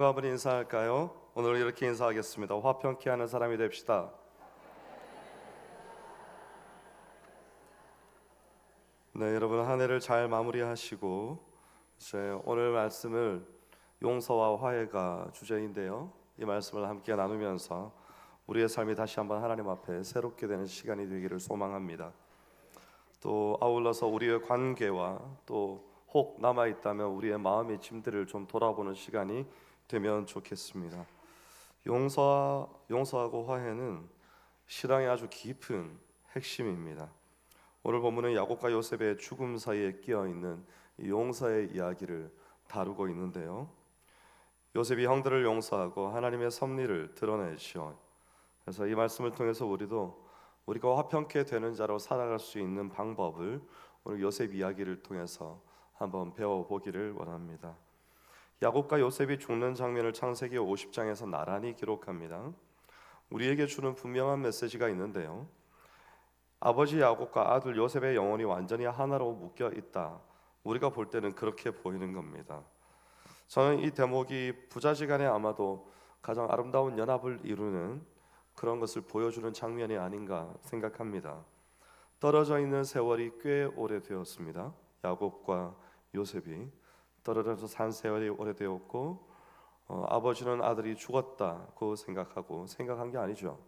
한번 인사할까요? 오늘 이렇게 인사하겠습니다. 화평케 하는 사람이 됩시다. 네, 여러분 한 해를 잘 마무리하시고 이제 오늘 말씀을 용서와 화해가 주제인데요. 이 말씀을 함께 나누면서 우리의 삶이 다시 한번 하나님 앞에 새롭게 되는 시간이 되기를 소망합니다. 또 아울러서 우리의 관계와 또 혹 남아 있다면 우리의 마음의 짐들을 좀 돌아보는 시간이 되면 좋겠습니다. 용서하고 화해는 신앙의 아주 깊은 핵심입니다. 오늘 본문은 야곱과 요셉의 죽음 사이에 끼어 있는 용서의 이야기를 다루고 있는데요. 요셉이 형들을 용서하고 하나님의 섭리를 드러내시오. 그래서 이 말씀을 통해서 우리가 화평케 되는 자로 살아갈 수 있는 방법을 오늘 요셉 이야기를 통해서 한번 배워보기를 원합니다. 야곱과 요셉이 죽는 장면을 창세기 50장에서 나란히 기록합니다. 우리에게 주는 분명한 메시지가 있는데요. 아버지 야곱과 아들 요셉의 영혼이 완전히 하나로 묶여 있다. 우리가 볼 때는 그렇게 보이는 겁니다. 저는 이 대목이 부자지간에 아마도 가장 아름다운 연합을 이루는 그런 것을 보여주는 장면이 아닌가 생각합니다. 떨어져 있는 세월이 꽤 오래되었습니다. 야곱과 요셉이 떨어져서 산 세월이 오래되었고 아버지는 아들이 죽었다고 생각한 게 아니죠.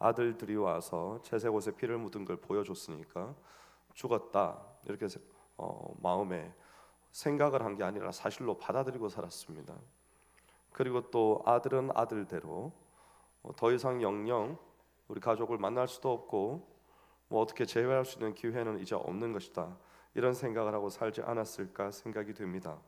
아들들이 와서 채색옷에 피를 묻은 걸 보여줬으니까 죽었다 이렇게 마음에 생각을 한 게 아니라 사실로 받아들이고 살았습니다. 그리고 또 아들은 아들대로 더 이상 영영 우리 가족을 만날 수도 없고 어떻게 재회할 수 있는 기회는 이제 없는 것이다, 이런 생각을 하고 살지 않았을까 생각이 됩니다.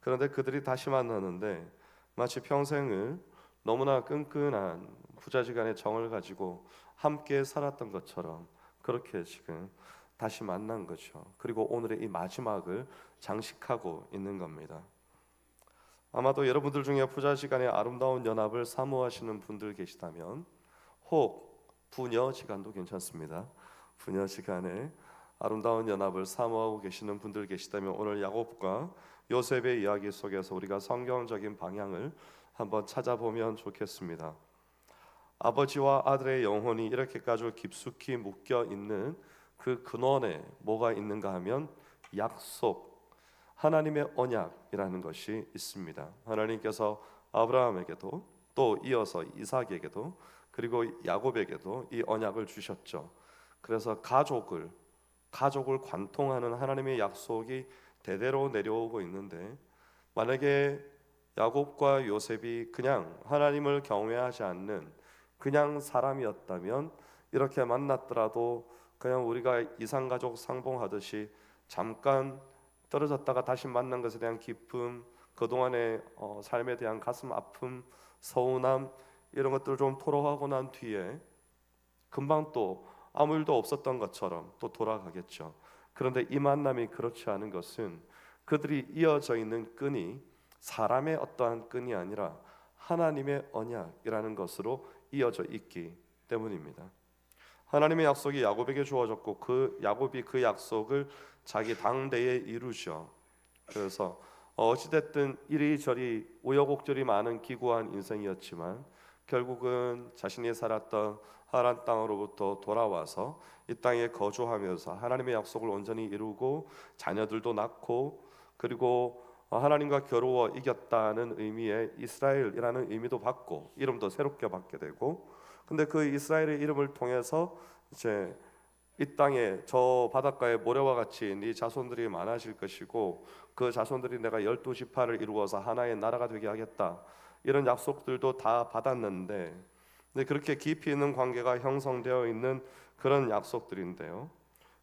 그런데 그들이 다시 만나는데 마치 평생을 너무나 끈끈한 부자지간의 정을 가지고 함께 살았던 것처럼 그렇게 지금 다시 만난 거죠. 그리고 오늘의 이 마지막을 장식하고 있는 겁니다. 아마도 여러분들 중에 부자지간의 아름다운 연합을 사모하시는 분들 계시다면 혹 부녀지간도 괜찮습니다. 부녀지간의 아름다운 연합을 사모하고 계시는 분들 계시다면 오늘 야곱과 요셉의 이야기 속에서 우리가 성경적인 방향을 한번 찾아보면 좋겠습니다. 아버지와 아들의 영혼이 이렇게까지 깊숙이 묶여 있는 그 근원에 뭐가 있는가 하면 약속, 하나님의 언약이라는 것이 있습니다. 하나님께서 아브라함에게도 또 이어서 이삭에게도 그리고 야곱에게도 이 언약을 주셨죠. 그래서 가족을 관통하는 하나님의 약속이 대대로 내려오고 있는데, 만약에 야곱과 요셉이 그냥 하나님을 경외하지 않는 그냥 사람이었다면 이렇게 만났더라도 그냥 우리가 이산가족 상봉하듯이 잠깐 떨어졌다가 다시 만난 것에 대한 기쁨, 그동안의 삶에 대한 가슴 아픔, 서운함, 이런 것들을 좀 토로하고 난 뒤에 금방 또 아무 일도 없었던 것처럼 또 돌아가겠죠. 그런데 이 만남이 그렇지 않은 것은 그들이 이어져 있는 끈이 사람의 어떠한 끈이 아니라 하나님의 언약이라는 것으로 이어져 있기 때문입니다. 하나님의 약속이 야곱에게 주어졌고 그 야곱이 그 약속을 자기 당대에 이루죠. 그래서 어찌됐든 이리저리 우여곡절이 많은 기구한 인생이었지만 결국은 자신이 살았던 하란 땅으로부터 돌아와서 이 땅에 거주하면서 하나님의 약속을 온전히 이루고 자녀들도 낳고, 그리고 하나님과 겨루어 이겼다는 의미의 이스라엘이라는 의미도 받고 이름도 새롭게 받게 되고, 근데 그 이스라엘의 이름을 통해서 이제 이 땅에 저 바닷가에 모래와 같이 네 자손들이 많아질 것이고 그 자손들이 내가 12지파를 이루어서 하나의 나라가 되게 하겠다, 이런 약속들도 다 받았는데, 근데 그렇게 깊이 있는 관계가 형성되어 있는 그런 약속들인데요.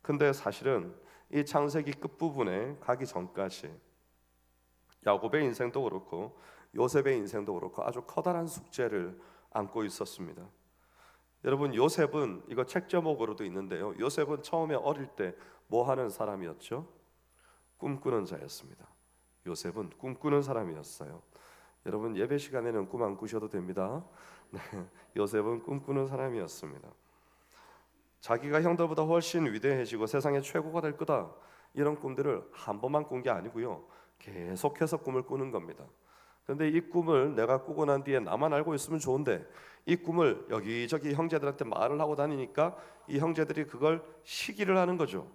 근데 사실은 이 창세기 끝부분에 가기 전까지 야곱의 인생도 그렇고 요셉의 인생도 그렇고 아주 커다란 숙제를 안고 있었습니다. 여러분, 요셉은 이거 책 제목으로도 있는데요. 요셉은 처음에 어릴 때 뭐 하는 사람이었죠? 꿈꾸는 자였습니다. 요셉은 꿈꾸는 사람이었어요. 여러분, 예배 시간에는 꿈 안 꾸셔도 됩니다. 네, 요셉은 꿈꾸는 사람이었습니다. 자기가 형들보다 훨씬 위대해지고 세상의 최고가 될 거다, 이런 꿈들을 한 번만 꾼 게 아니고요, 계속해서 꿈을 꾸는 겁니다. 그런데 이 꿈을 내가 꾸고 난 뒤에 나만 알고 있으면 좋은데 이 꿈을 여기저기 형제들한테 말을 하고 다니니까 이 형제들이 그걸 시기를 하는 거죠.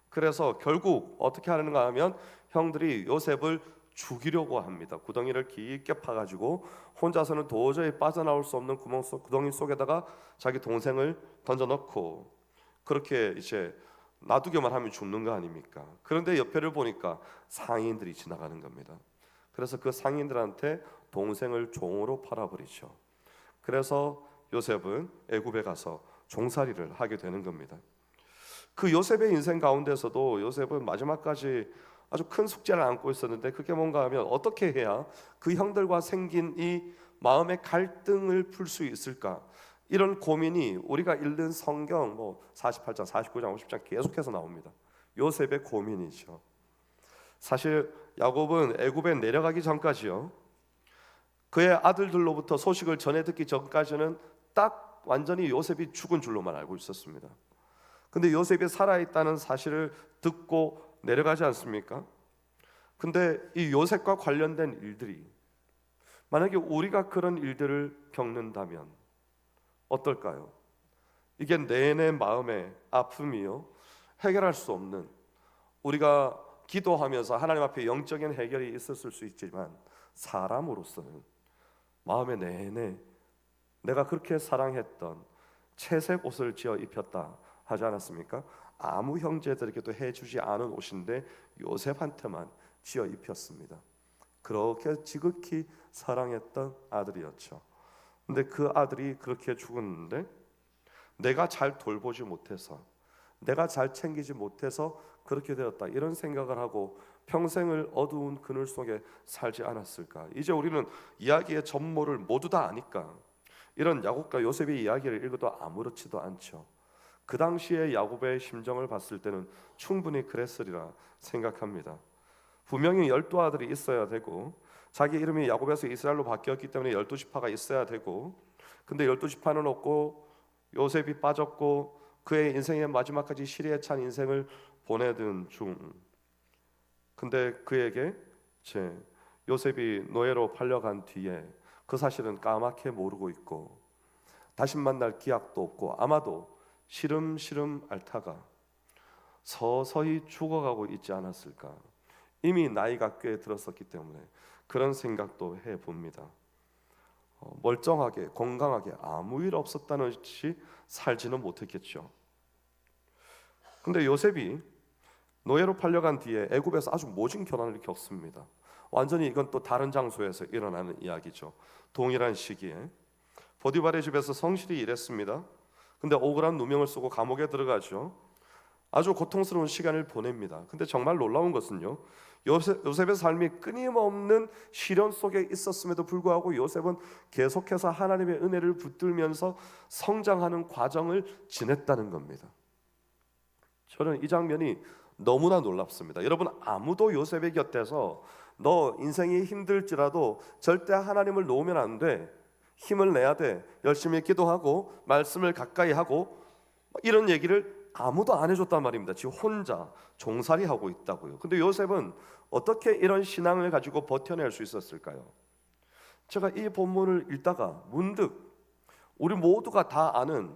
그래서 결국 어떻게 하는가 하면 형들이 요셉을 죽이려고 합니다. 구덩이를 깊게 파가지고 혼자서는 도저히 빠져나올 수 없는 구덩이 속에다가 자기 동생을 던져넣고 그렇게 이제 놔두기만 하면 죽는 거 아닙니까? 그런데 옆에를 보니까 상인들이 지나가는 겁니다. 그래서 그 상인들한테 동생을 종으로 팔아버리죠. 그래서 요셉은 애굽에 가서 종살이를 하게 되는 겁니다. 그 요셉의 인생 가운데서도 요셉은 마지막까지 아주 큰 숙제를 안고 있었는데 그게 뭔가 하면 어떻게 해야 그 형들과 생긴 이 마음의 갈등을 풀 수 있을까? 이런 고민이 우리가 읽는 성경 48장, 49장, 50장 계속해서 나옵니다. 요셉의 고민이죠. 사실 야곱은 애굽에 내려가기 전까지요, 그의 아들들로부터 소식을 전해 듣기 전까지는 딱 완전히 요셉이 죽은 줄로만 알고 있었습니다. 근데 요셉이 살아있다는 사실을 듣고 내려가지 않습니까? 근데 이 요셉과 관련된 일들이 만약에 우리가 그런 일들을 겪는다면 어떨까요? 이게 내내 마음의 아픔이요, 해결할 수 없는, 우리가 기도하면서 하나님 앞에 영적인 해결이 있었을 수 있지만 사람으로서는 마음에 내내 내가 그렇게 사랑했던 채색 옷을 지어 입혔다 하지 않았습니까? 아무 형제들에게도 해주지 않은 옷인데 요셉한테만 지어 입혔습니다. 그렇게 지극히 사랑했던 아들이었죠. 근데 그 아들이 그렇게 죽었는데 내가 잘 돌보지 못해서, 내가 잘 챙기지 못해서 그렇게 되었다, 이런 생각을 하고 평생을 어두운 그늘 속에 살지 않았을까? 이제 우리는 이야기의 전모를 모두 다 아니까 이런 야곱과 요셉의 이야기를 읽어도 아무렇지도 않죠. 그 당시에 야곱의 심정을 봤을 때는 충분히 그랬으리라 생각합니다. 분명히 12아들이 있어야 되고 자기 이름이 야곱에서 이스라엘로 바뀌었기 때문에 12지파가 있어야 되고, 근데 12지파는 없고 요셉이 빠졌고 그의 인생의 마지막까지 시리에 찬 인생을 보내던 중, 근데 그에게 요셉이 노예로 팔려간 뒤에 그 사실은 까맣게 모르고 있고 다시 만날 기약도 없고 아마도 시름시름 앓다가 서서히 죽어가고 있지 않았을까. 이미 나이가 꽤 들었었기 때문에 그런 생각도 해봅니다. 멀쩡하게 건강하게 아무 일 없었다는 듯이 살지는 못했겠죠. 근데 요셉이 노예로 팔려간 뒤에 애굽에서 아주 모진 고난을 겪습니다. 완전히 이건 또 다른 장소에서 일어나는 이야기죠. 동일한 시기에 보디발의 집에서 성실히 일했습니다. 근데 억울한 누명을 쓰고 감옥에 들어가죠. 아주 고통스러운 시간을 보냅니다. 근데 정말 놀라운 것은요, 요셉의 삶이 끊임없는 시련 속에 있었음에도 불구하고 요셉은 계속해서 하나님의 은혜를 붙들면서 성장하는 과정을 지냈다는 겁니다. 저는 이 장면이 너무나 놀랍습니다. 여러분, 아무도 요셉의 곁에서 너 인생이 힘들지라도 절대 하나님을 놓으면 안 돼, 힘을 내야 돼, 열심히 기도하고 말씀을 가까이 하고, 이런 얘기를 아무도 안 해줬단 말입니다. 지금 혼자 종살이 하고 있다고요. 근데 요셉은 어떻게 이런 신앙을 가지고 버텨낼 수 있었을까요? 제가 이 본문을 읽다가 문득 우리 모두가 다 아는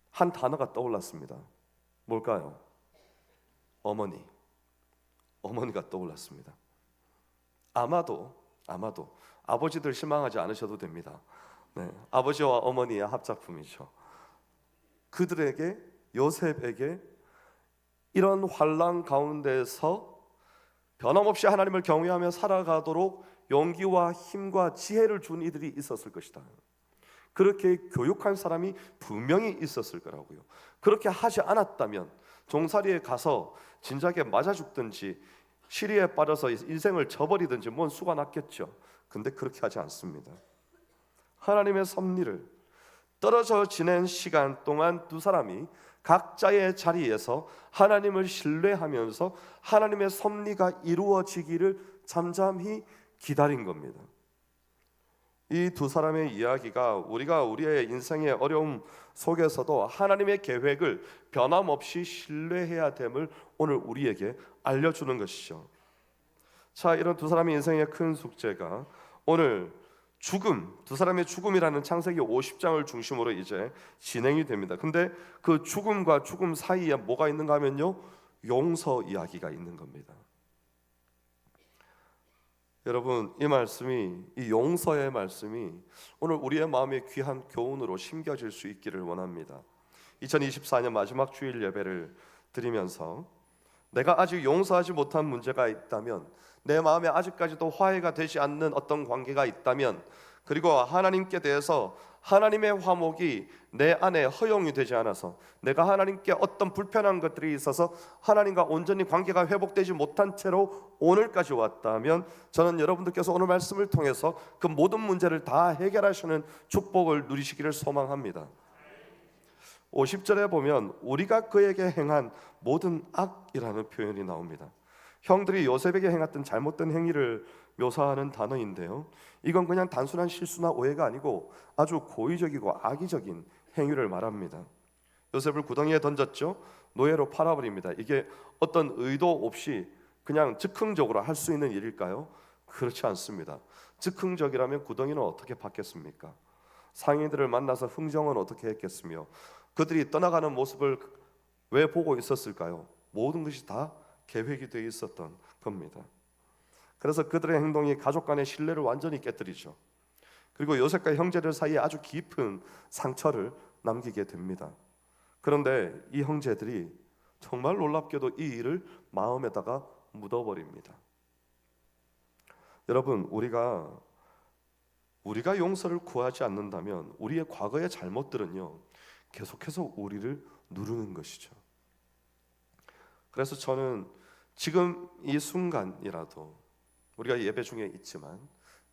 한 단어가 떠올랐습니다. 뭘까요? 어머니가 떠올랐습니다. 아마도 아버지들 실망하지 않으셔도 됩니다. 아버지와 어머니의 합작품이죠. 그들에게, 요셉에게 이런 환난 가운데서 변함없이 하나님을 경외하며 살아가도록 용기와 힘과 지혜를 준 이들이 있었을 것이다. 그렇게 교육한 사람이 분명히 있었을 거라고요. 그렇게 하지 않았다면 종살이에 가서 진작에 맞아 죽든지 시리에 빠져서 인생을 저버리든지 뭔 수가 났겠죠. 근데 그렇게 하지 않습니다. 하나님의 섭리를 떨어져 지낸 시간 동안 두 사람이 각자의 자리에서 하나님을 신뢰하면서 하나님의 섭리가 이루어지기를 잠잠히 기다린 겁니다. 이 두 사람의 이야기가 우리가 우리의 인생의 어려움 속에서도 하나님의 계획을 변함없이 신뢰해야 됨을 오늘 우리에게 알려주는 것이죠. 자, 이런 두 사람의 인생의 큰 숙제가 오늘 죽음, 두 사람의 죽음이라는 창세기 50장을 중심으로 이제 진행이 됩니다. 근데 그 죽음과 죽음 사이에 뭐가 있는가 하면요, 용서 이야기가 있는 겁니다. 여러분, 이 말씀이, 이 용서의 말씀이 오늘 우리의 마음에 귀한 교훈으로 심겨질 수 있기를 원합니다. 2024년 마지막 주일 예배를 드리면서 내가 아직 용서하지 못한 문제가 있다면, 내 마음에 아직까지도 화해가 되지 않는 어떤 관계가 있다면, 그리고 하나님께 대해서 하나님의 화목이 내 안에 허용이 되지 않아서 내가 하나님께 어떤 불편한 것들이 있어서 하나님과 온전히 관계가 회복되지 못한 채로 오늘까지 왔다면, 저는 여러분들께서 오늘 말씀을 통해서 그 모든 문제를 다 해결하시는 축복을 누리시기를 소망합니다. 50절에 보면 우리가 그에게 행한 모든 악이라는 표현이 나옵니다. 형들이 요셉에게 행했던 잘못된 행위를 묘사하는 단어인데요, 이건 그냥 단순한 실수나 오해가 아니고 아주 고의적이고 악의적인 행위를 말합니다. 요셉을 구덩이에 던졌죠. 노예로 팔아버립니다. 이게 어떤 의도 없이 그냥 즉흥적으로 할 수 있는 일일까요? 그렇지 않습니다. 즉흥적이라면 구덩이는 어떻게 받겠습니까? 상인들을 만나서 흥정은 어떻게 했겠으며, 그들이 떠나가는 모습을 왜 보고 있었을까요? 모든 것이 다 계획이 되어 있었던 겁니다. 그래서 그들의 행동이 가족 간의 신뢰를 완전히 깨뜨리죠. 그리고 요셉과 형제들 사이에 아주 깊은 상처를 남기게 됩니다. 그런데 이 형제들이 정말 놀랍게도 이 일을 마음에다가 묻어버립니다. 여러분, 우리가 용서를 구하지 않는다면 우리의 과거의 잘못들은요, 계속해서 우리를 누르는 것이죠. 그래서 저는 지금 이 순간이라도, 우리가 예배 중에 있지만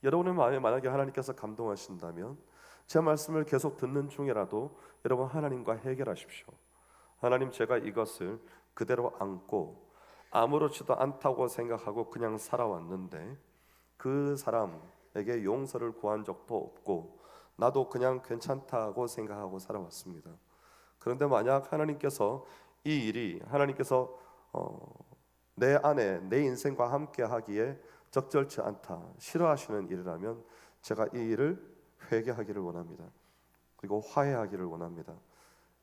여러분의 마음에 만약에 하나님께서 감동하신다면 제 말씀을 계속 듣는 중이라도 여러분, 하나님과 해결하십시오. 하나님, 제가 이것을 그대로 안고 아무렇지도 않다고 생각하고 그냥 살아왔는데 그 사람에게 용서를 구한 적도 없고 나도 그냥 괜찮다고 생각하고 살아왔습니다. 그런데 만약 하나님께서 이 일이 하나님께서 내 안에 내 인생과 함께 하기에 적절치 않다, 싫어하시는 일이라면 제가 이 일을 회개하기를 원합니다. 그리고 화해하기를 원합니다.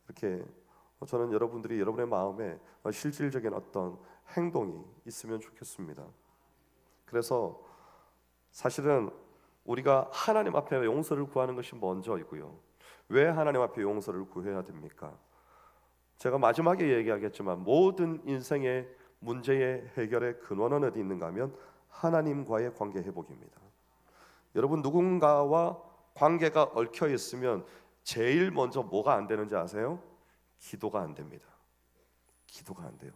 이렇게 저는 여러분들이 여러분의 마음에 실질적인 어떤 행동이 있으면 좋겠습니다. 그래서 사실은 우리가 하나님 앞에 용서를 구하는 것이 먼저이고요. 왜 하나님 앞에 용서를 구해야 됩니까? 제가 마지막에 얘기하겠지만 모든 인생의 문제의 해결의 근원은 어디 있는가 하면 하나님과의 관계 회복입니다. 여러분, 누군가와 관계가 얽혀 있으면 제일 먼저 뭐가 안 되는지 아세요? 기도가 안 됩니다. 기도가 안 돼요.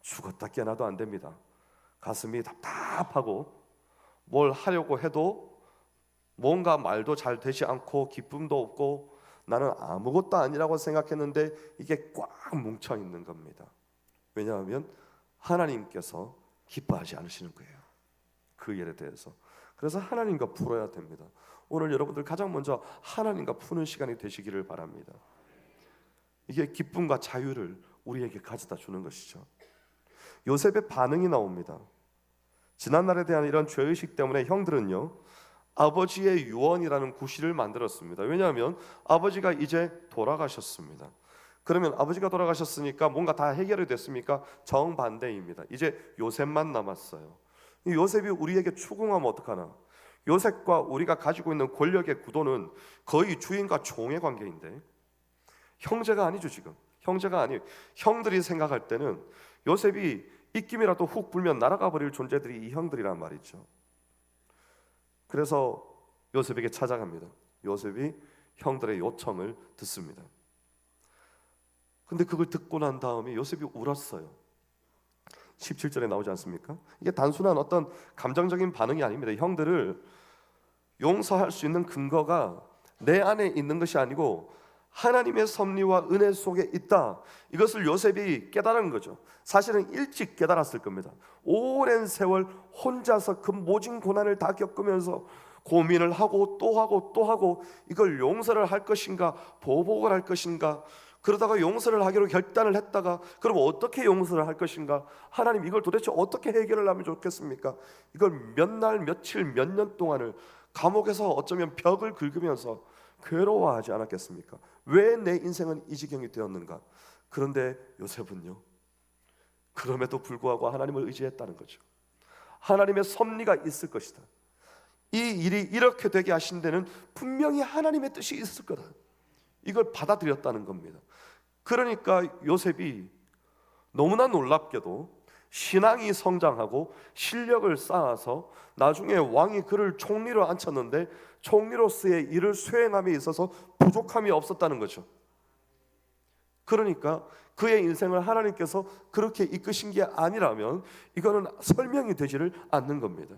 죽었다 깨어나도 안 됩니다. 가슴이 답답하고 뭘 하려고 해도 뭔가 말도 잘 되지 않고 기쁨도 없고 나는 아무것도 아니라고 생각했는데 이게 꽉 뭉쳐 있는 겁니다. 왜냐하면 하나님께서 기뻐하지 않으시는 거예요, 그 일에 대해서. 그래서 하나님과 풀어야 됩니다. 오늘 여러분들 가장 먼저 하나님과 푸는 시간이 되시기를 바랍니다. 이게 기쁨과 자유를 우리에게 가져다 주는 것이죠. 요셉의 반응이 나옵니다. 지난날에 대한 이런 죄의식 때문에 형들은요, 아버지의 유언이라는 구실을 만들었습니다. 왜냐하면 아버지가 이제 돌아가셨습니다. 그러면 아버지가 돌아가셨으니까 뭔가 다 해결이 됐습니까? 정반대입니다. 이제 요셉만 남았어요. 이 요셉이 우리에게 추궁하면 어떡하나? 요셉과 우리가 가지고 있는 권력의 구도는 거의 주인과 종의 관계인데, 형제가 아니죠. 지금 형제가 아니에요. 형들이 생각할 때는 요셉이 입김이라도 훅 불면 날아가 버릴 존재들이 이 형들이란 말이죠. 그래서 요셉에게 찾아갑니다. 요셉이 형들의 요청을 듣습니다. 근데 그걸 듣고 난 다음에 요셉이 울었어요. 17절에 나오지 않습니까? 이게 단순한 어떤 감정적인 반응이 아닙니다. 형들을 용서할 수 있는 근거가 내 안에 있는 것이 아니고 하나님의 섭리와 은혜 속에 있다, 이것을 요셉이 깨달은 거죠. 사실은 일찍 깨달았을 겁니다. 오랜 세월 혼자서 그 모진 고난을 다 겪으면서 고민을 하고 또 하고 또 하고, 이걸 용서를 할 것인가 보복을 할 것인가, 그러다가 용서를 하기로 결단을 했다가 그럼 어떻게 용서를 할 것인가, 하나님 이걸 도대체 어떻게 해결을 하면 좋겠습니까? 이걸 몇 날 며칠 몇 년 동안을 감옥에서 어쩌면 벽을 긁으면서 괴로워하지 않았겠습니까? 왜 내 인생은 이 지경이 되었는가? 그런데 요셉은요, 그럼에도 불구하고 하나님을 의지했다는 거죠. 하나님의 섭리가 있을 것이다. 이 일이 이렇게 되게 하신 데는 분명히 하나님의 뜻이 있을 거다. 이걸 받아들였다는 겁니다. 그러니까 요셉이 너무나 놀랍게도 신앙이 성장하고 실력을 쌓아서 나중에 왕이 그를 총리로 앉혔는데 총리로서의 일을 수행함에 있어서 부족함이 없었다는 거죠. 그러니까 그의 인생을 하나님께서 그렇게 이끄신 게 아니라면 이거는 설명이 되지를 않는 겁니다.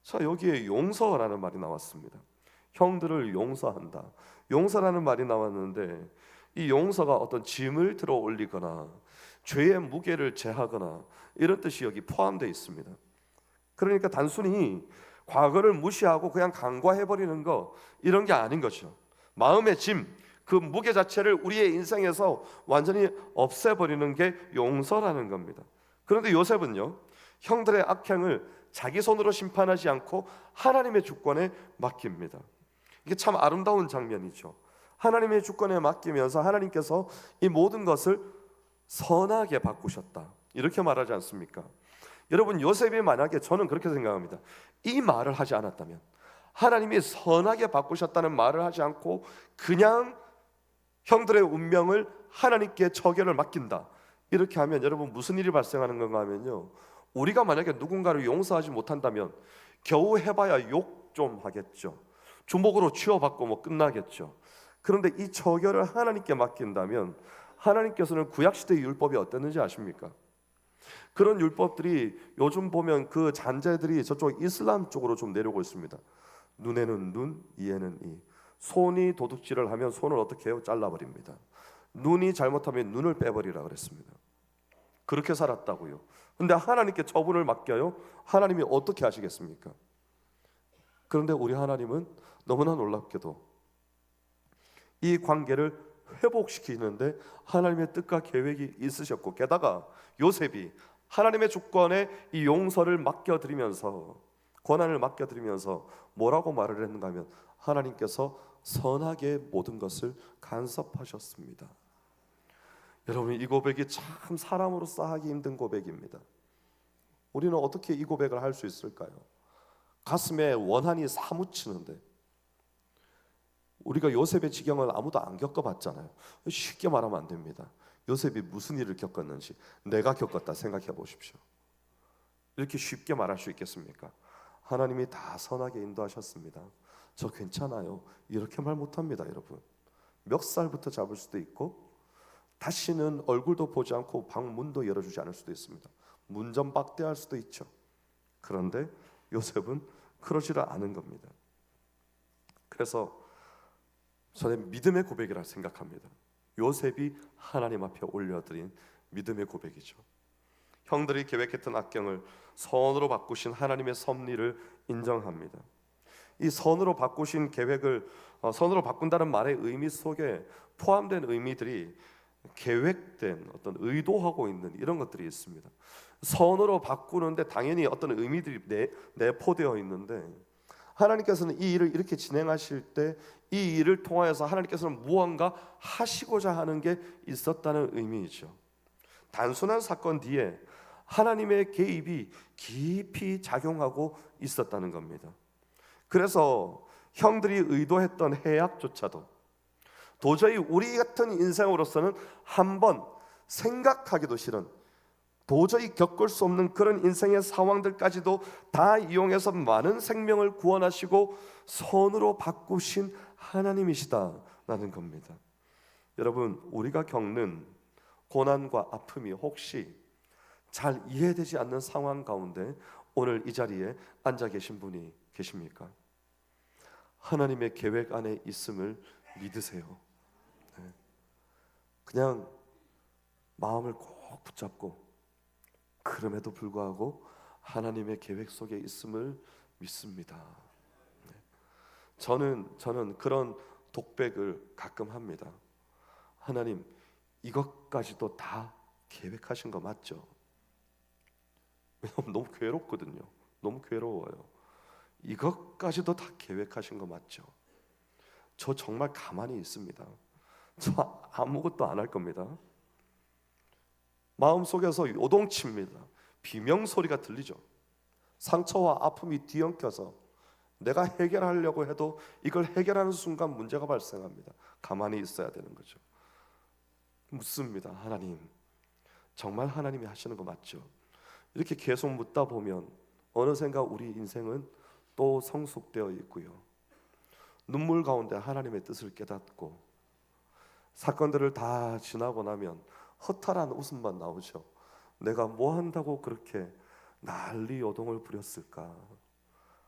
자, 여기에 용서라는 말이 나왔습니다. 형들을 용서한다. 용서라는 말이 나왔는데 이 용서가 어떤 짐을 들어 올리거나 죄의 무게를 제하거나 이런 뜻이 여기 포함되어 있습니다. 그러니까 단순히 과거를 무시하고 그냥 간과해버리는 거, 이런 게 아닌 거죠. 마음의 짐, 그 무게 자체를 우리의 인생에서 완전히 없애버리는 게 용서라는 겁니다. 그런데 요셉은요, 형들의 악행을 자기 손으로 심판하지 않고 하나님의 주권에 맡깁니다. 이게 참 아름다운 장면이죠. 하나님의 주권에 맡기면서 하나님께서 이 모든 것을 선하게 바꾸셨다, 이렇게 말하지 않습니까? 여러분, 요셉이 만약에, 저는 그렇게 생각합니다, 이 말을 하지 않았다면, 하나님이 선하게 바꾸셨다는 말을 하지 않고 그냥 형들의 운명을 하나님께 처결을 맡긴다, 이렇게 하면 여러분 무슨 일이 발생하는 건가 하면요, 우리가 만약에 누군가를 용서하지 못한다면 겨우 해봐야 욕 좀 하겠죠. 주먹으로 쥐어받고 뭐 끝나겠죠. 그런데 이 처결을 하나님께 맡긴다면, 하나님께서는 구약시대의 율법이 어땠는지 아십니까? 그런 율법들이 요즘 보면 그 잔재들이 저쪽 이슬람 쪽으로 좀 내려오고 있습니다. 눈에는 눈, 이에는 이. 손이 도둑질을 하면 손을 어떻게 해요? 잘라버립니다. 눈이 잘못하면 눈을 빼버리라 그랬습니다. 그렇게 살았다고요. 근데 하나님께 처분을 맡겨요? 하나님이 어떻게 하시겠습니까? 그런데 우리 하나님은 너무나 놀랍게도 이 관계를 회복시키는데 하나님의 뜻과 계획이 있으셨고, 게다가 요셉이 하나님의 주권에 이 용서를 맡겨드리면서, 권한을 맡겨드리면서 뭐라고 말을 했는가 하면, 하나님께서 선하게 모든 것을 간섭하셨습니다. 여러분, 이 고백이 참 사람으로서 하기 힘든 고백입니다. 우리는 어떻게 이 고백을 할 수 있을까요? 가슴에 원한이 사무치는데, 우리가 요셉의 지경을 아무도 안 겪어봤잖아요. 쉽게 말하면 안 됩니다. 요셉이 무슨 일을 겪었는지 내가 겪었다 생각해 보십시오. 이렇게 쉽게 말할 수 있겠습니까? 하나님이 다 선하게 인도하셨습니다. 저 괜찮아요, 이렇게 말 못합니다. 여러분, 멱살부터 잡을 수도 있고, 다시는 얼굴도 보지 않고 방문도 열어주지 않을 수도 있습니다. 문전박대할 수도 있죠. 그런데 요셉은 그러지를 않은 겁니다. 그래서 저는 믿음의 고백이라 생각합니다. 요셉이 하나님 앞에 올려드린 믿음의 고백이죠. 형들이 계획했던 악경을 선으로 바꾸신 하나님의 섭리를 인정합니다. 이 선으로 바꾸신 계획을, 선으로 바꾼다는 말의 의미 속에 포함된 의미들이 계획된, 어떤 의도하고 있는 이런 것들이 있습니다. 선으로 바꾸는데 당연히 어떤 의미들이 내포되어 있는데, 하나님께서는 이 일을 이렇게 진행하실 때 이 일을 통하여서 하나님께서는 무언가 하시고자 하는 게 있었다는 의미이죠. 단순한 사건 뒤에 하나님의 개입이 깊이 작용하고 있었다는 겁니다. 그래서 형들이 의도했던 해악조차도 도저히 우리 같은 인생으로서는 한번 생각하기도 싫은, 도저히 겪을 수 없는 그런 인생의 상황들까지도 다 이용해서 많은 생명을 구원하시고 선으로 바꾸신 하나님이시다라는 겁니다. 여러분, 우리가 겪는 고난과 아픔이 혹시 잘 이해되지 않는 상황 가운데 오늘 이 자리에 앉아 계신 분이 계십니까? 하나님의 계획 안에 있음을 믿으세요. 그냥 마음을 꼭 붙잡고, 그럼에도 불구하고 하나님의 계획 속에 있음을 믿습니다. 저는 그런 독백을 가끔 합니다. 하나님, 이것까지도 다 계획하신 거 맞죠? 왜냐면 너무 괴롭거든요. 너무 괴로워요. 이것까지도 다 계획하신 거 맞죠? 저 정말 가만히 있습니다. 저 아무것도 안 할 겁니다. 마음속에서 요동칩니다. 비명소리가 들리죠. 상처와 아픔이 뒤엉켜서 내가 해결하려고 해도 이걸 해결하는 순간 문제가 발생합니다. 가만히 있어야 되는 거죠. 묻습니다. 하나님, 정말 하나님이 하시는 거 맞죠? 이렇게 계속 묻다 보면 어느샌가 우리 인생은 또 성숙되어 있고요, 눈물 가운데 하나님의 뜻을 깨닫고 사건들을 다 지나고 나면 허탈한 웃음만 나오죠. 내가 뭐 한다고 그렇게 난리 요동을 부렸을까?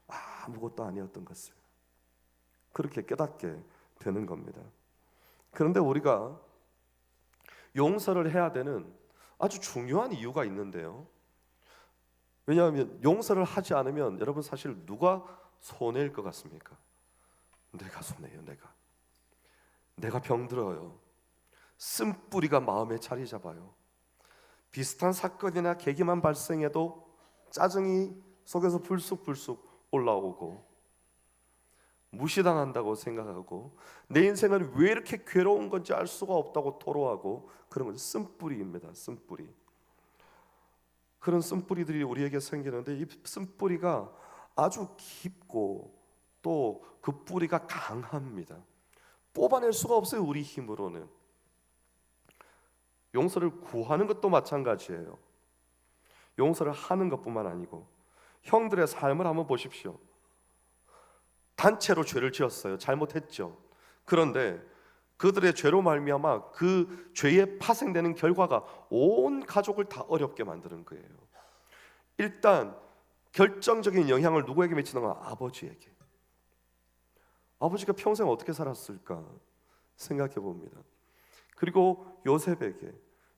아무것도 아니었던 것을 그렇게 깨닫게 되는 겁니다. 그런데 우리가 용서를 해야 되는 아주 중요한 이유가 있는데요. 왜냐하면 용서를 하지 않으면 여러분 사실 누가 손해일 것 같습니까? 내가 손해요. 내가 병들어요. 쓴뿌리가 마음에 자리 잡아요. 비슷한 사건이나 계기만 발생해도 짜증이 속에서 불쑥불쑥 올라오고 무시당한다고 생각하고 내 인생은 왜 이렇게 괴로운 건지 알 수가 없다고 토로하고, 그런 건 쓴뿌리입니다. 쓴뿌리. 그런 쓴뿌리들이 우리에게 생기는데 이 쓴뿌리가 아주 깊고 또 그 뿌리가 강합니다. 뽑아낼 수가 없어요. 우리 힘으로는. 용서를 구하는 것도 마찬가지예요. 용서를 하는 것뿐만 아니고 형들의 삶을 한번 보십시오. 단체로 죄를 지었어요. 잘못했죠. 그런데 그들의 죄로 말미암아 그 죄에 파생되는 결과가 온 가족을 다 어렵게 만드는 거예요. 일단 결정적인 영향을 누구에게 미치는가? 아버지에게. 아버지가 평생 어떻게 살았을까 생각해 봅니다. 그리고 요셉에게,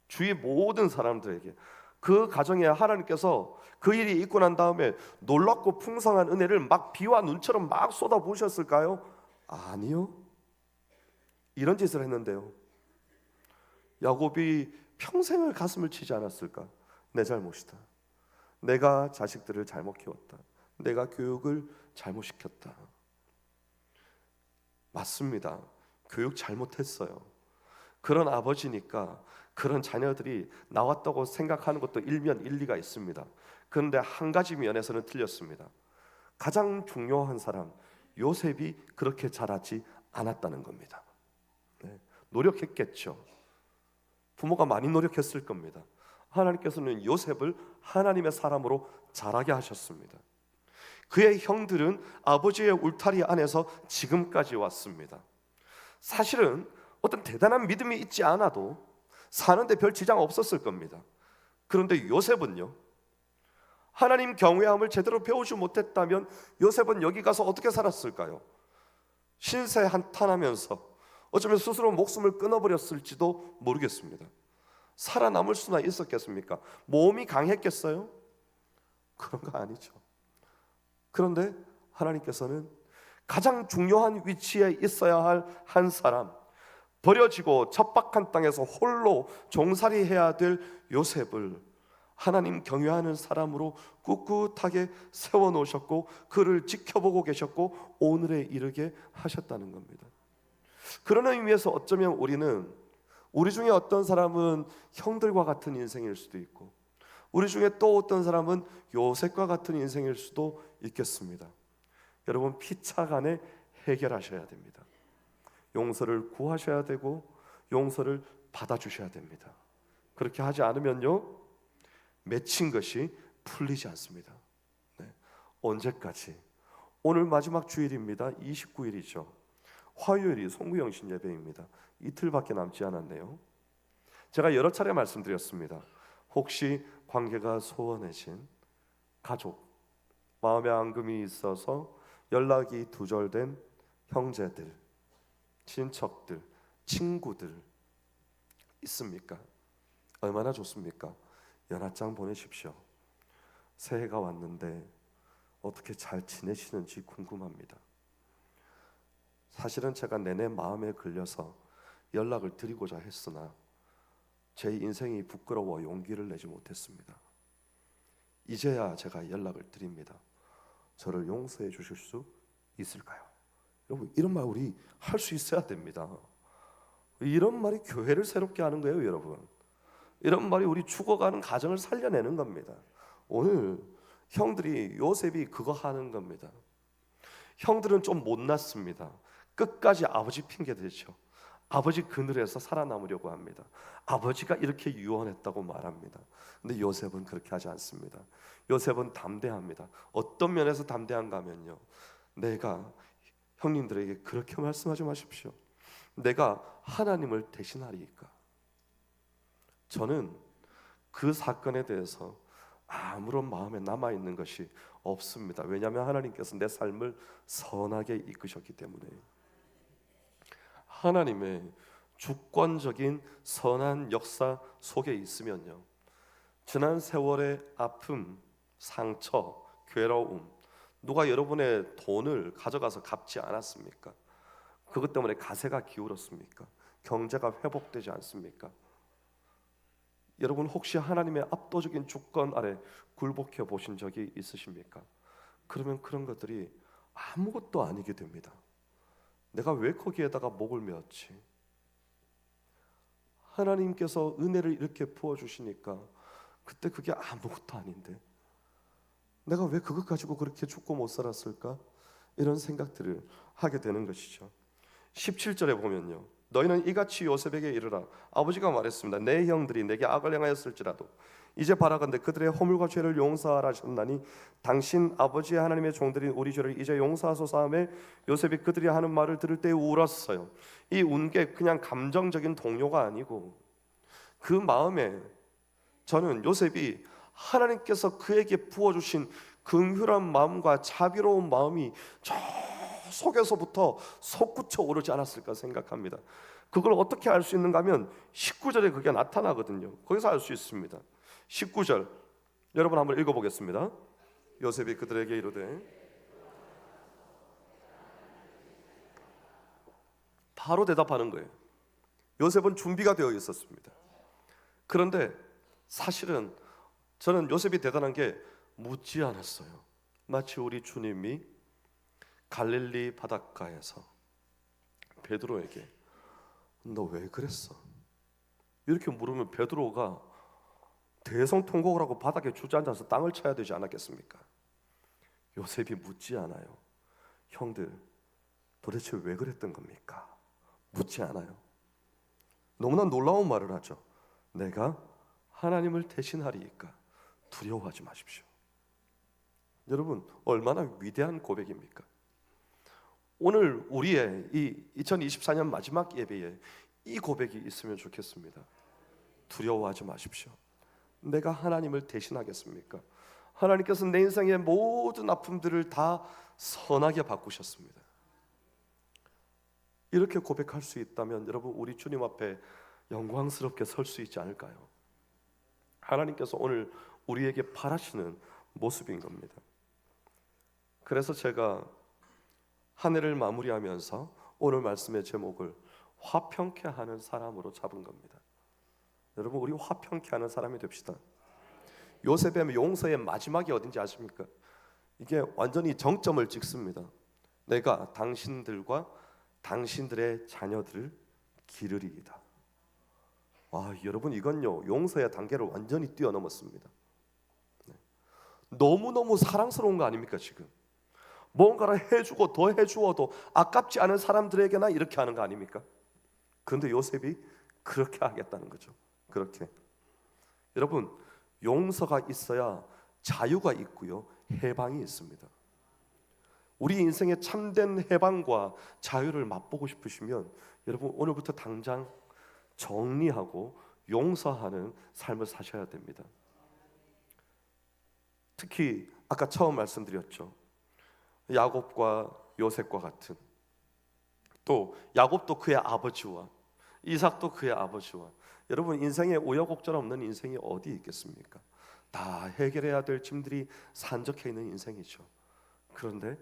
주위 모든 사람들에게, 그 가정에 하나님께서 그 일이 있고 난 다음에 놀랍고 풍성한 은혜를 막 비와 눈처럼 막 쏟아부으셨을까요? 아니요. 이런 짓을 했는데요. 야곱이 평생을 가슴을 치지 않았을까? 내 잘못이다. 내가 자식들을 잘못 키웠다. 내가 교육을 잘못 시켰다. 맞습니다. 교육 잘못했어요. 그런 아버지니까 그런 자녀들이 나왔다고 생각하는 것도 일면 일리가 있습니다. 그런데 한 가지 면에서는 틀렸습니다. 가장 중요한 사람 요셉이 그렇게 자라지 않았다는 겁니다. 네, 노력했겠죠. 부모가 많이 노력했을 겁니다. 하나님께서는 요셉을 하나님의 사람으로 자라게 하셨습니다. 그의 형들은 아버지의 울타리 안에서 지금까지 왔습니다. 사실은 어떤 대단한 믿음이 있지 않아도 사는데 별 지장 없었을 겁니다. 그런데 요셉은요, 하나님 경외함을 제대로 배우지 못했다면 요셉은 여기 가서 어떻게 살았을까요? 신세 한탄하면서 어쩌면 스스로 목숨을 끊어버렸을지도 모르겠습니다. 살아남을 수나 있었겠습니까? 몸이 강했겠어요? 그런 거 아니죠. 그런데 하나님께서는 가장 중요한 위치에 있어야 할 한 사람, 버려지고 척박한 땅에서 홀로 종살이해야 될 요셉을 하나님 경외하는 사람으로 꿋꿋하게 세워놓으셨고 그를 지켜보고 계셨고 오늘에 이르게 하셨다는 겁니다. 그런 의미에서 어쩌면 우리 중에 어떤 사람은 형들과 같은 인생일 수도 있고 우리 중에 또 어떤 사람은 요셉과 같은 인생일 수도 있겠습니다. 여러분, 피차간에 해결하셔야 됩니다. 용서를 구하셔야 되고 용서를 받아주셔야 됩니다. 그렇게 하지 않으면요, 맺힌 것이 풀리지 않습니다. 네. 언제까지? 오늘 마지막 주일입니다. 29일이죠. 화요일이 송구영신 예배입니다. 이틀밖에 남지 않았네요. 제가 여러 차례 말씀드렸습니다. 혹시 관계가 소원해진 가족, 마음의 앙금이 있어서 연락이 두절된 형제들, 친척들, 친구들 있습니까? 얼마나 좋습니까? 연하장 보내십시오. 새해가 왔는데 어떻게 잘 지내시는지 궁금합니다. 사실은 제가 내내 마음에 걸려서 연락을 드리고자 했으나 제 인생이 부끄러워 용기를 내지 못했습니다. 이제야 제가 연락을 드립니다. 저를 용서해 주실 수 있을까요? 여러분, 이런 말 우리 할 수 있어야 됩니다. 이런 말이 교회를 새롭게 하는 거예요, 여러분. 이런 말이 우리 죽어가는 가정을 살려내는 겁니다. 오늘 형들이, 요셉이 그거 하는 겁니다. 형들은 좀 못났습니다. 끝까지 아버지 핑계 대죠. 아버지 그늘에서 살아남으려고 합니다. 아버지가 이렇게 유언했다고 말합니다. 근데 요셉은 그렇게 하지 않습니다. 요셉은 담대합니다. 어떤 면에서 담대한가 하면요, 내가 형님들에게 그렇게 말씀하지 마십시오. 내가 하나님을 대신하리이까. 저는 그 사건에 대해서 아무런 마음에 남아있는 것이 없습니다. 왜냐하면 하나님께서 내 삶을 선하게 이끄셨기 때문에. 하나님의 주권적인 선한 역사 속에 있으면요, 지난 세월의 아픔, 상처, 괴로움, 누가 여러분의 돈을 가져가서 갚지 않았습니까? 그것 때문에 가세가 기울었습니까? 경제가 회복되지 않습니까? 여러분, 혹시 하나님의 압도적인 주권 아래 굴복해 보신 적이 있으십니까? 그러면 그런 것들이 아무것도 아니게 됩니다. 내가 왜 거기에다가 목을 메었지? 하나님께서 은혜를 이렇게 부어주시니까 그때 그게 아무것도 아닌데 내가 왜 그것 가지고 그렇게 죽고 못 살았을까? 이런 생각들을 하게 되는 것이죠. 17절에 보면요, 너희는 이같이 요셉에게 이르라. 아버지가 말했습니다. 내 형들이 내게 악을 행하였을지라도 이제 바라건대 그들의 허물과 죄를 용서하라 하셨나니 당신 아버지의 하나님의 종들인 우리 죄를 이제 용서하소서 하며 요셉이 그들이 하는 말을 들을 때 울었어요. 이 운 게 그냥 감정적인 동요가 아니고 그 마음에 저는 요셉이 하나님께서 그에게 부어주신 긍휼한 마음과 자비로운 마음이 저 속에서부터 솟구쳐 오르지 않았을까 생각합니다. 그걸 어떻게 알 수 있는가 하면 19절에 그게 나타나거든요. 거기서 알 수 있습니다. 19절 여러분 한번 읽어보겠습니다. 요셉이 그들에게 이르되, 바로 대답하는 거예요. 요셉은 준비가 되어 있었습니다. 그런데 사실은 저는 요셉이 대단한 게 묻지 않았어요. 마치 우리 주님이 갈릴리 바닷가에서 베드로에게 너 왜 그랬어? 이렇게 물으면 베드로가 대성통곡을 하고 바닥에 주저앉아서 땅을 쳐야 되지 않았겠습니까? 요셉이 묻지 않아요. 형들 도대체 왜 그랬던 겁니까? 묻지 않아요. 너무나 놀라운 말을 하죠. 내가 하나님을 대신하리이까 두려워하지 마십시오. 여러분, 얼마나 위대한 고백입니까? 오늘 우리의 이 2024년 마지막 예배에 이 고백이 있으면 좋겠습니다. 두려워하지 마십시오. 내가 하나님을 대신하겠습니까? 하나님께서 내 인생의 모든 아픔들을 다 선하게 바꾸셨습니다. 이렇게 고백할 수 있다면 여러분, 우리 주님 앞에 영광스럽게 설 수 있지 않을까요? 하나님께서 오늘 우리에게 바라시는 모습인 겁니다. 그래서 제가 한 해를 마무리하면서 오늘 말씀의 제목을 화평케 하는 사람으로 잡은 겁니다. 여러분, 우리 화평케 하는 사람이 됩시다. 요셉의 용서의 마지막이 어딘지 아십니까? 이게 완전히 정점을 찍습니다. 내가 당신들과 당신들의 자녀들을 기르리이다. 여러분, 이건요 용서의 단계를 완전히 뛰어넘었습니다. 너무너무 사랑스러운 거 아닙니까? 지금 뭔가를 해주고 더 해주어도 아깝지 않은 사람들에게나 이렇게 하는 거 아닙니까? 그런데 요셉이 그렇게 하겠다는 거죠. 그렇게. 여러분, 용서가 있어야 자유가 있고요, 해방이 있습니다. 우리 인생의 참된 해방과 자유를 맛보고 싶으시면 여러분, 오늘부터 당장 정리하고 용서하는 삶을 사셔야 됩니다. 특히 아까 처음 말씀드렸죠. 야곱과 요셉과 같은, 또 야곱도 그의 아버지와 이삭도 그의 아버지와, 여러분, 인생에 우여곡절 없는 인생이 어디 있겠습니까? 다 해결해야 될 짐들이 산적해 있는 인생이죠. 그런데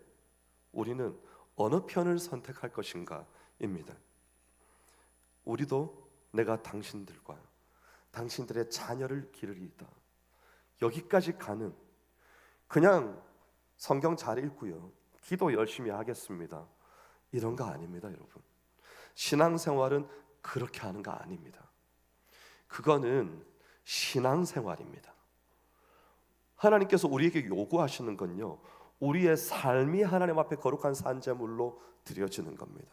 우리는 어느 편을 선택할 것인가입니다. 우리도 내가 당신들과 당신들의 자녀를 기르리이다, 여기까지 가는, 그냥 성경 잘 읽고요, 기도 열심히 하겠습니다, 이런 거 아닙니다. 여러분, 신앙생활은 그렇게 하는 거 아닙니다. 그거는 신앙생활입니다. 하나님께서 우리에게 요구하시는 건요, 우리의 삶이 하나님 앞에 거룩한 산제물로 드려지는 겁니다.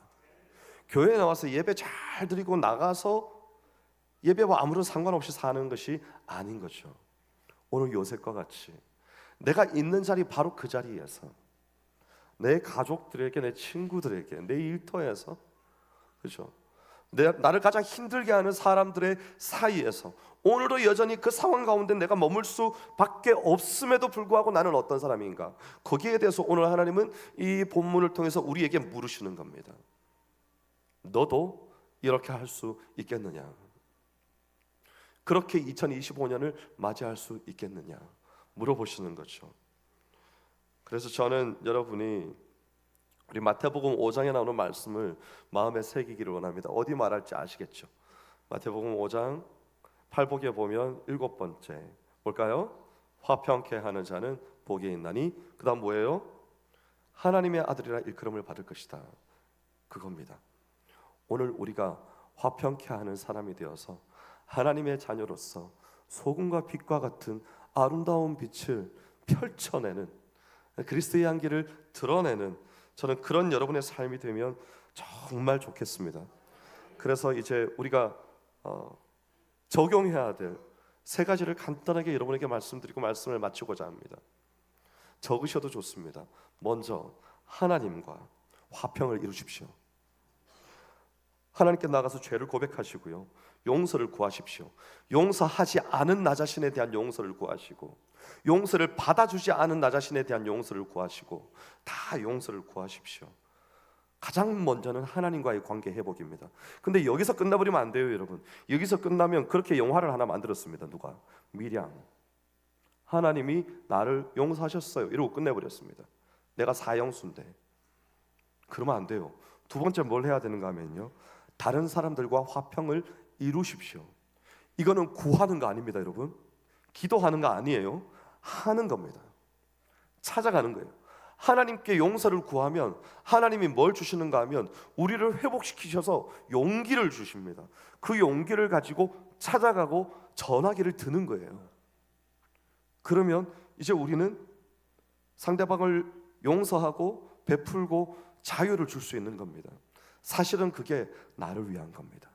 교회에 나와서 예배 잘 드리고 나가서 예배와 아무런 상관없이 사는 것이 아닌 거죠. 오늘 요셉과 같이 내가 있는 자리, 바로 그 자리에서 내 가족들에게, 내 친구들에게, 내 일터에서, 그렇죠, 나를 가장 힘들게 하는 사람들의 사이에서 오늘도 여전히 그 상황 가운데 내가 머물 수밖에 없음에도 불구하고 나는 어떤 사람인가, 거기에 대해서 오늘 하나님은 이 본문을 통해서 우리에게 물으시는 겁니다. 너도 이렇게 할 수 있겠느냐? 그렇게 2025년을 맞이할 수 있겠느냐 물어보시는 거죠. 그래서 저는 여러분이 우리 마태복음 5장에 나오는 말씀을 마음에 새기기를 원합니다. 어디 말할지 아시겠죠? 마태복음 5장 8복에 보면 7번째 뭘까요? 화평케 하는 자는 복이 있나니, 그 다음 뭐예요? 하나님의 아들이라 일컬음을 받을 것이다, 그겁니다. 오늘 우리가 화평케 하는 사람이 되어서 하나님의 자녀로서 소금과 빛과 같은 아름다운 빛을 펼쳐내는, 그리스도의 향기를 드러내는, 저는 그런 여러분의 삶이 되면 정말 좋겠습니다. 그래서 이제 우리가 적용해야 될 세 가지를 간단하게 여러분에게 말씀드리고 말씀을 마치고자 합니다. 적으셔도 좋습니다. 먼저 하나님과 화평을 이루십시오. 하나님께 나가서 죄를 고백하시고요, 용서를 구하십시오. 용서하지 않은 나 자신에 대한 용서를 구하시고, 용서를 받아주지 않은 나 자신에 대한 용서를 구하시고, 다 용서를 구하십시오. 가장 먼저는 하나님과의 관계 회복입니다. 근데 여기서 끝나버리면 안 돼요, 여러분. 여기서 끝나면 그렇게 영화를 하나 만들었습니다. 누가? 미량. 하나님이 나를 용서하셨어요, 이러고 끝내버렸습니다. 내가 사형수인데. 그러면 안 돼요. 두 번째 뭘 해야 되는가 하면요, 다른 사람들과 화평을 이루십시오. 이거는 구하는 거 아닙니다, 여러분. 기도하는 거 아니에요. 하는 겁니다. 찾아가는 거예요. 하나님께 용서를 구하면 하나님이 뭘 주시는가 하면 우리를 회복시키셔서 용기를 주십니다. 그 용기를 가지고 찾아가고 전화기를 드는 거예요. 그러면 이제 우리는 상대방을 용서하고 베풀고 자유를 줄 수 있는 겁니다. 사실은 그게 나를 위한 겁니다.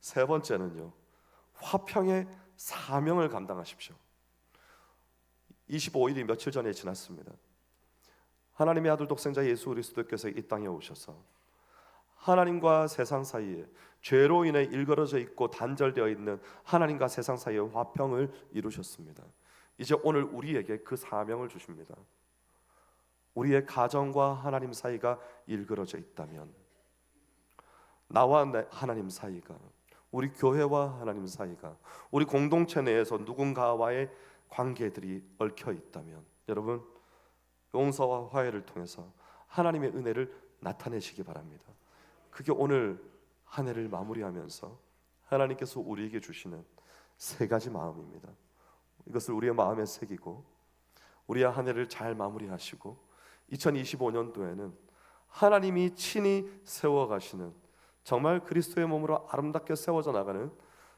세 번째는요, 화평의 사명을 감당하십시오. 25일이 며칠 전에 지났습니다. 하나님의 아들 독생자 예수 그리스도께서 이 땅에 오셔서 하나님과 세상 사이에 죄로 인해 일그러져 있고 단절되어 있는 하나님과 세상 사이의 화평을 이루셨습니다. 이제 오늘 우리에게 그 사명을 주십니다. 우리의 가정과 하나님 사이가 일그러져 있다면, 나와 하나님 사이가, 우리 교회와 하나님 사이가, 우리 공동체 내에서 누군가와의 관계들이 얽혀 있다면, 여러분, 용서와 화해를 통해서 하나님의 은혜를 나타내시기 바랍니다. 그게 오늘 한 해를 마무리하면서 하나님께서 우리에게 주시는 세 가지 마음입니다. 이것을 우리의 마음에 새기고 우리의 한 해를 잘 마무리하시고 2025년도에는 하나님이 친히 세워가시는, 정말 그리스도의 몸으로 아름답게 세워져 나가는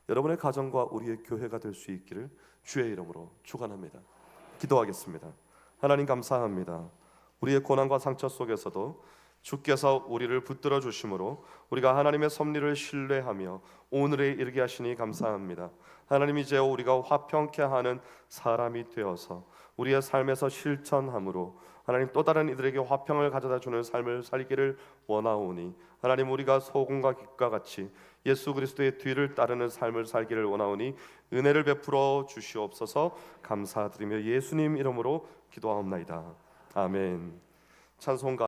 여러분의 가정과 우리의 교회가 될 수 있기를 주의 이름으로 축원합니다. 기도하겠습니다. 하나님 감사합니다. 우리의 고난과 상처 속에서도 주께서 우리를 붙들어 주심으로 우리가 하나님의 섭리를 신뢰하며 오늘에 이르게 하시니 감사합니다. 하나님, 이제 우리가 화평케 하는 사람이 되어서 우리의 삶에서 실천함으로 하나님 또 다른 이들에게 화평을 가져다 주는 삶을 살기를 원하오니, 하나님, 우리가 소금과 빛과 같이 예수 그리스도의 뒤를 따르는 삶을 살기를 원하오니 은혜를 베풀어 주시옵소서. 감사드리며 예수님 이름으로 기도하옵나이다. 아멘. 찬송가